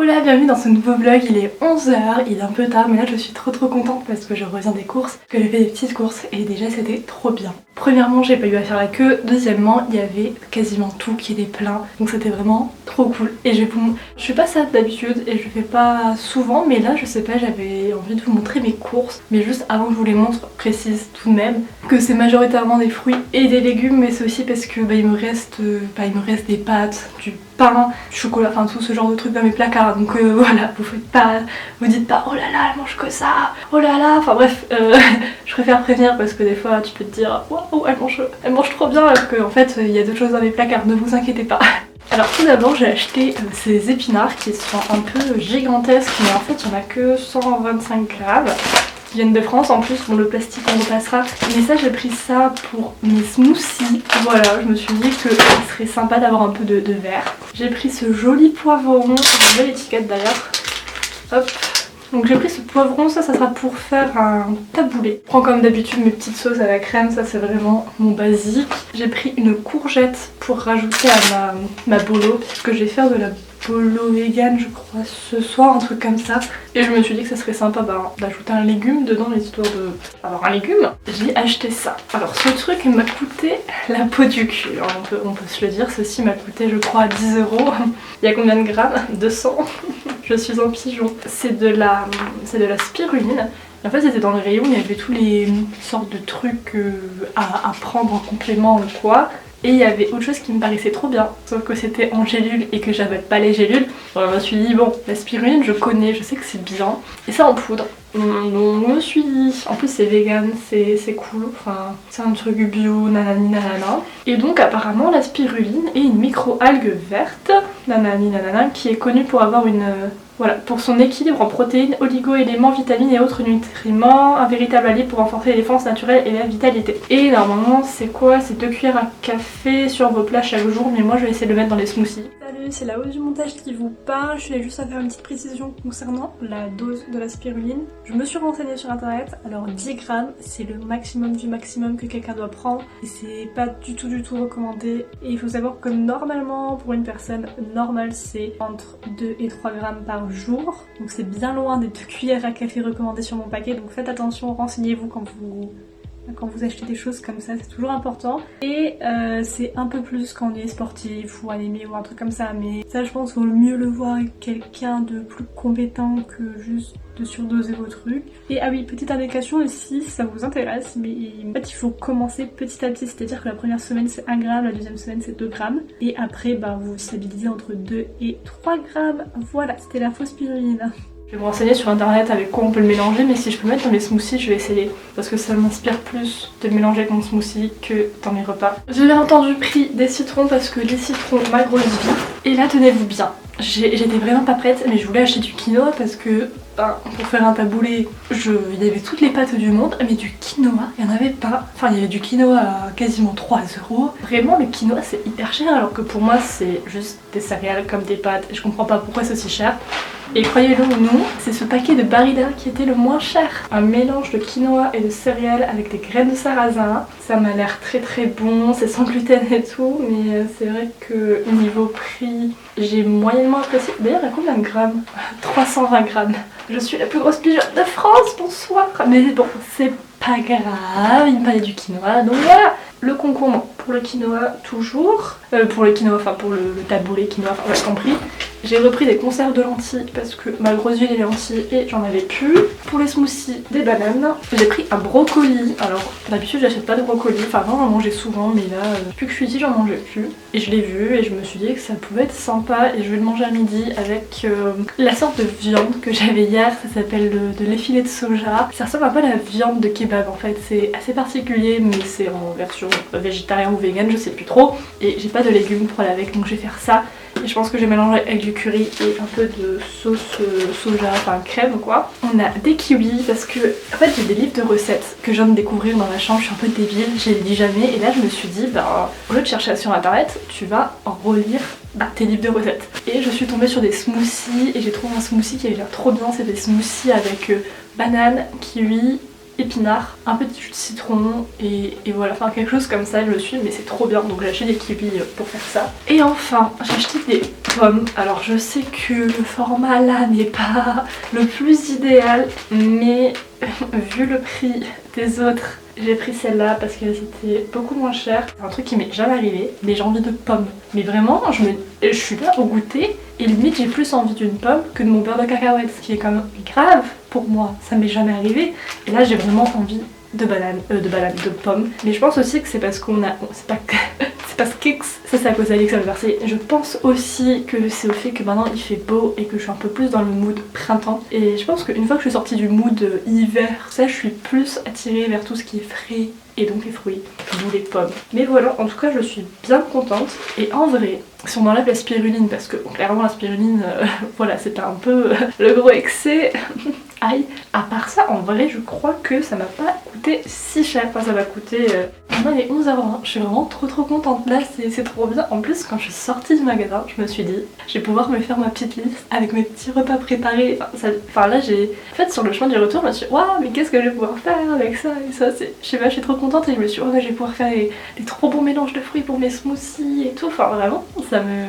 Hola, bienvenue dans ce nouveau vlog, il est 11 h, il est un peu tard mais là je suis trop contente parce que je reviens des courses, que j'ai fait des petites courses et déjà c'était trop bien. Premièrement j'ai pas eu à faire la queue, deuxièmement il y avait quasiment tout qui était plein donc c'était vraiment trop cool. Et je fais pas ça d'habitude et je le fais pas souvent mais là je sais pas, j'avais envie de vous montrer mes courses mais juste avant que je vous les montre, précise tout de même que c'est majoritairement des fruits et des légumes mais c'est aussi parce que il me reste des pâtes, du pain, du chocolat, enfin tout ce genre de trucs dans mes placards donc voilà, vous dites pas oh là là elle mange que ça, oh là là, enfin bref je préfère prévenir parce que des fois tu peux te dire waouh elle mange trop bien alors qu'en fait il y a d'autres choses dans mes placards, ne vous inquiétez pas. Alors tout d'abord j'ai acheté ces épinards qui sont un peu gigantesques mais en fait il n'y en a que 125 grammes. Qui viennent de France en plus, bon le plastique on repassera, mais ça j'ai pris ça pour mes smoothies, voilà je me suis dit que ce serait sympa d'avoir un peu de verre. J'ai pris ce joli poivron, j'ai l'étiquette d'ailleurs, hop. Donc j'ai pris ce poivron, ça sera pour faire un taboulé. Je prends comme d'habitude mes petites sauces à la crème, ça c'est vraiment mon basique. J'ai pris une courgette pour rajouter à ma bolo, puisque je vais faire de la bolo vegan je crois ce soir, un truc comme ça. Et je me suis dit que ça serait sympa d'ajouter un légume dedans, histoire d'avoir un légume. J'ai acheté ça. Alors ce truc il m'a coûté la peau du cul, on peut se le dire, ceci m'a coûté je crois 10 €. Il y a combien de grammes? 200. Je suis un pigeon. C'est de la spiruline. En fait c'était dans le rayon, il y avait tous les sortes de trucs à prendre en complément ou quoi. Et il y avait autre chose qui me paraissait trop bien, sauf que c'était en gélule et que j'avais pas les gélules. Alors je me suis dit bon, la spiruline je connais, je sais que c'est bien. Et ça en poudre. Donc je me suis dit, en plus c'est vegan, c'est cool, enfin c'est un truc bio, nanani nanana. Et donc apparemment la spiruline est une micro-algue verte, nanani nanana, qui est connue pour avoir pour son équilibre en protéines, oligo-éléments, vitamines et autres nutriments, un véritable allié pour renforcer les défenses naturelles et la vitalité. Et normalement c'est quoi? C'est 2 cuillères à café sur vos plats chaque jour, mais moi je vais essayer de le mettre dans les smoothies. Salut, c'est la hausse du montage qui vous parle, je suis juste à faire une petite précision concernant la dose de la spiruline. Je me suis renseignée sur internet, alors 10 grammes c'est le maximum du maximum que quelqu'un doit prendre et c'est pas du tout recommandé. Et il faut savoir que normalement pour une personne normale c'est entre 2 et 3 grammes par jour, donc c'est bien loin des 2 cuillères à café recommandées sur mon paquet, donc faites attention, renseignez-vous quand vous achetez des choses comme ça, c'est toujours important. Et c'est un peu plus quand on est sportif ou anémie ou un truc comme ça, mais ça je pense qu'il vaut mieux le voir avec quelqu'un de plus compétent que juste de surdoser vos trucs. Et ah oui, petite indication aussi si ça vous intéresse, mais en fait il faut commencer petit à petit, c'est-à-dire que la première semaine c'est 1 gramme, la deuxième semaine c'est 2 grammes et après vous stabilisez entre 2 et 3 grammes. Voilà, c'était la fausse spiruline. Je vais me renseigner sur internet avec quoi on peut le mélanger, mais si je peux mettre dans les smoothies je vais essayer parce que ça m'inspire plus de le mélanger avec mon smoothie que dans mes repas. J'ai bien entendu pris des citrons parce que les citrons m'agrosent vite. Et là tenez-vous bien, j'étais vraiment pas prête mais je voulais acheter du quinoa parce que pour faire un taboulé il y avait toutes les pâtes du monde mais du quinoa il n'y en avait pas. Enfin il y avait du quinoa à quasiment 3 €. Vraiment le quinoa c'est hyper cher alors que pour moi c'est juste des céréales comme des pâtes et je comprends pas pourquoi c'est aussi cher. Et croyez-le ou non, c'est ce paquet de Barilla qui était le moins cher. Un mélange de quinoa et de céréales avec des graines de sarrasin. Ça m'a l'air très bon, c'est sans gluten et tout, mais c'est vrai que niveau prix, j'ai moyennement apprécié. D'ailleurs, il y a combien de grammes? 320 grammes. Je suis la plus grosse pigeonne de France, bonsoir. Mais bon, c'est pas grave, il me fallait du quinoa, donc voilà. Le concombre pour le quinoa toujours, pour le quinoa, enfin pour le taboulé quinoa, enfin vous avez compris. J'ai repris des conserves de lentilles parce que ma grosse huile les lentilles et j'en avais plus. Pour les smoothies, des bananes. J'ai pris un brocoli. Alors d'habitude j'achète pas de brocoli, enfin avant j'en mangeais souvent mais là depuis que je suis ici j'en mangeais plus. Et je l'ai vu et je me suis dit que ça pouvait être sympa et je vais le manger à midi avec la sorte de viande que j'avais hier, ça s'appelle de l'effilé de soja. Ça ressemble un peu à la viande de kebab en fait, c'est assez particulier mais c'est en version végétarien ou vegan, je sais plus trop. Et j'ai pas de légumes pour aller avec donc je vais faire ça. Et je pense que je vais mélanger avec du curry et un peu de sauce soja, enfin crème quoi. On a des kiwis parce que en fait j'ai des livres de recettes que je viens de découvrir dans ma chambre, je suis un peu débile, je les lis jamais et là je me suis dit au lieu de chercher sur internet, tu vas relire tes livres de recettes. Et je suis tombée sur des smoothies et j'ai trouvé un smoothie qui avait l'air trop bien, c'est des smoothies avec banane, kiwi, épinards, un peu de jus de citron et voilà, enfin quelque chose comme ça. Je me suis dit mais c'est trop bien, donc j'ai acheté des kiwis pour faire ça. Et enfin j'ai acheté des pommes. Alors je sais que le format là n'est pas le plus idéal, mais vu le prix des autres, j'ai pris celle-là parce que c'était beaucoup moins cher. C'est un truc qui m'est jamais arrivé, mais j'ai envie de pommes. Mais vraiment, je suis là au goûter et limite j'ai plus envie d'une pomme que de mon beurre de cacahuète, ce qui est quand même grave pour moi. Ça m'est jamais arrivé. Et là j'ai vraiment envie de pommes. Mais je pense aussi que c'est parce qu'on a... c'est pas parce que ça c'est à cause d'Alexa le Versailles. Je pense aussi que c'est au fait que maintenant il fait beau et que je suis un peu plus dans le mood printemps. Et je pense qu'une fois que je suis sortie du mood hiver, ça je suis plus attirée vers tout ce qui est frais et donc les fruits, d'où les pommes. Mais voilà, en tout cas je suis bien contente. Et en vrai, si on enlève la spiruline, parce que bon, clairement la spiruline, voilà, c'était un peu le gros excès. Aïe. À part ça, en vrai, je crois que ça m'a pas coûté si cher. Enfin, ça m'a coûté... Maintenant, il est 11h20. Je suis vraiment trop contente. Là, c'est trop bien. En plus, quand je suis sortie du magasin, je me suis dit, je vais pouvoir me faire ma petite liste avec mes petits repas préparés. Enfin là, j'ai... En fait, sur le chemin du retour, je me suis dit, waouh, mais qu'est-ce que je vais pouvoir faire avec ça et ça. Je sais pas, je suis trop contente et je me suis dit, oh, je vais pouvoir faire des trop bons mélanges de fruits pour mes smoothies et tout. Enfin, vraiment, ça me...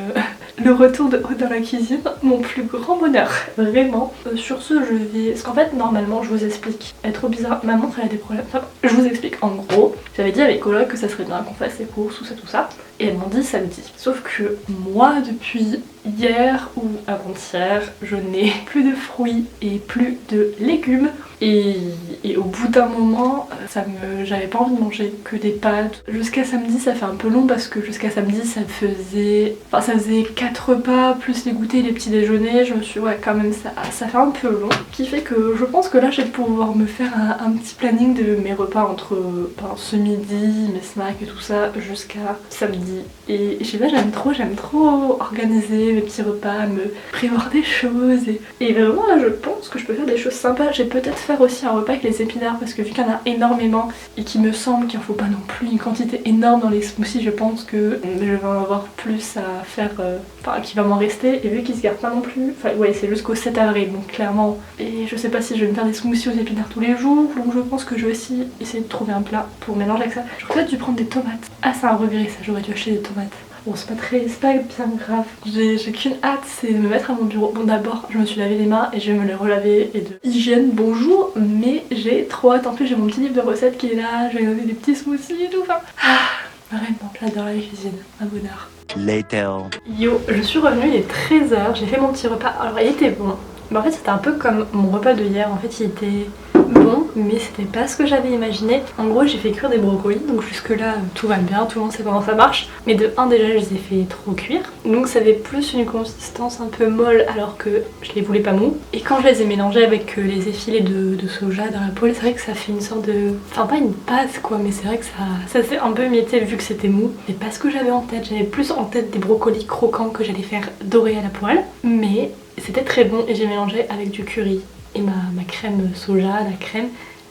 Le retour de haut dans la cuisine, mon plus grand bonheur, vraiment. Sur ce, je vais... Parce qu'en fait, normalement, je vous explique. Elle est trop bizarre, ma montre elle a des problèmes. Enfin, je vous explique, en gros, j'avais dit à mes colocs que ça serait bien qu'on fasse les courses, tout ça. Et elles m'ont dit samedi. Sauf que moi, depuis hier ou avant-hier, je n'ai plus de fruits et plus de légumes. Et au bout d'un moment, j'avais pas envie de manger que des pâtes. Jusqu'à samedi, ça fait un peu long parce que jusqu'à samedi, ça faisait 4 repas plus les goûters et les petits déjeuners. Je me suis dit, ouais, quand même, ça fait un peu long. Ce qui fait que je pense que là, je vais pouvoir me faire un petit planning de mes repas entre ce midi, mes snacks et tout ça, jusqu'à samedi. Et je sais pas, j'aime trop organiser mes petits repas, me prévoir des choses. Et vraiment, là, je pense que je peux faire des choses sympas. J'ai peut-être faire aussi un repas avec les épinards parce que vu qu'il y en a énormément et qu'il me semble qu'il en faut pas non plus une quantité énorme dans les smoothies, je pense que je vais en avoir plus à faire, qu'il va m'en rester, et vu qu'il se garde pas non plus, ouais, c'est jusqu'au 7 avril donc clairement, et je sais pas si je vais me faire des smoothies aux épinards tous les jours, donc je pense que je vais aussi essayer de trouver un plat pour mélanger avec ça. J'aurais peut-être dû prendre des tomates. Ah, c'est un regret ça, j'aurais dû acheter des tomates. Bon, c'est pas bien grave. J'ai qu'une hâte, c'est de me mettre à mon bureau. Bon, d'abord, je me suis lavé les mains et je vais me les relaver et de hygiène, bonjour, mais j'ai trop hâte. En plus, j'ai mon petit livre de recettes qui est là, je vais donner des petits smoothies et tout. Enfin, vraiment, j'adore la cuisine, un bonheur. Later. Yo, je suis revenue, il est 13h, j'ai fait mon petit repas. Alors, il était bon. Mais en fait, c'était un peu comme mon repas de hier. En fait, il était bon, mais c'était pas ce que j'avais imaginé. En gros, j'ai fait cuire des brocolis, donc jusque là tout va bien, tout le monde sait comment ça marche. Mais de 1 déjà, je les ai fait trop cuire, donc ça avait plus une consistance un peu molle alors que je les voulais pas mous. Et quand je les ai mélangés avec les effilés de soja dans la poêle, c'est vrai que ça fait une sorte de... Enfin, pas une pâte quoi, mais c'est vrai que ça s'est un peu émietté vu que c'était mou. C'est pas ce que j'avais en tête, j'avais plus en tête des brocolis croquants que j'allais faire dorer à la poêle. Mais c'était très bon et j'ai mélangé avec du curry et ma crème soja, la crème,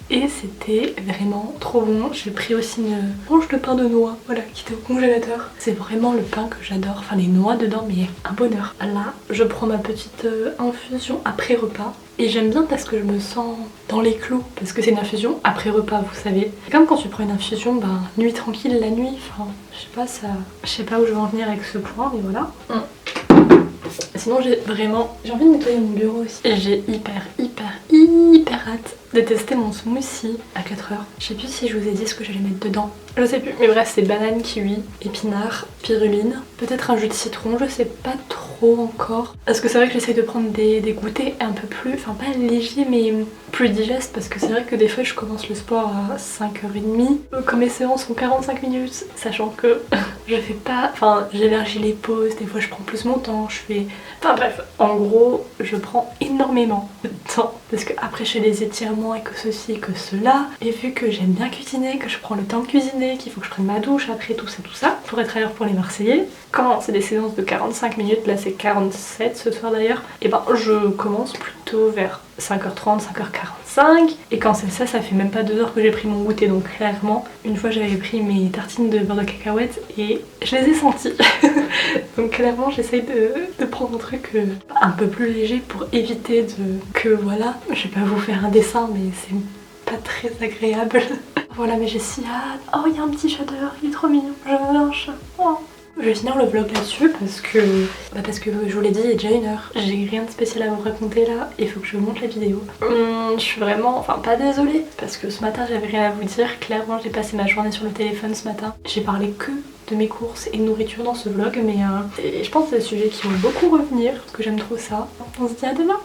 et c'était vraiment trop bon. J'ai pris aussi une tranche de pain de noix, voilà, qui était au congélateur. C'est vraiment le pain que j'adore, enfin les noix dedans, mais un bonheur. Là, je prends ma petite infusion après repas. Et j'aime bien parce que je me sens dans les clous, parce que c'est une infusion après repas, vous savez. C'est comme quand tu prends une infusion, nuit tranquille la nuit, enfin, je sais pas où je vais en venir avec ce point, mais voilà. Sinon j'ai envie de nettoyer mon bureau aussi. Et j'ai hyper hâte de tester mon smoothie à 4h. Je sais plus si je vous ai dit ce que j'allais mettre dedans. Je sais plus, mais bref, c'est banane, kiwi, épinards, spiruline, peut-être un jus de citron, je sais pas trop encore. Parce que c'est vrai que j'essaye de prendre des goûters un peu plus, enfin pas légers mais plus digestes, parce que c'est vrai que des fois je commence le sport à 5h30. Comme mes séances sont 45 minutes, sachant que je fais pas, j'élargis les pauses, des fois je prends plus mon temps, je fais... Enfin bref, en gros, je prends énormément de temps, parce que après je fais des étirements et que ceci et que cela, et vu que j'aime bien cuisiner, que je prends le temps de cuisiner, qu'il faut que je prenne ma douche après tout ça, pour être à l'heure pour les Marseillais. Quand c'est des séances de 45 minutes, là c'est 47 ce soir d'ailleurs, et je commence plutôt vers 5h30, 5h45, et quand c'est ça fait même pas 2 heures que j'ai pris mon goûter, donc clairement, une fois j'avais pris mes tartines de beurre de cacahuète et je les ai senties. Donc clairement j'essaye de prendre un truc un peu plus léger pour éviter que voilà, je vais pas vous faire un dessin mais c'est pas très agréable. Voilà, mais j'ai si hâte. Oh, il y a un petit chat dehors, il est trop mignon, je veux un chat. Oh. Je vais finir le vlog là-dessus parce que je vous l'ai dit, il est déjà 1h. J'ai rien de spécial à vous raconter là, il faut que je monte la vidéo. Je suis vraiment, enfin pas désolée parce que ce matin j'avais rien à vous dire. Clairement j'ai passé ma journée sur le téléphone ce matin. J'ai parlé que de mes courses et de nourriture dans ce vlog, mais je pense que c'est des sujets qui vont beaucoup revenir parce que j'aime trop ça. On se dit à demain.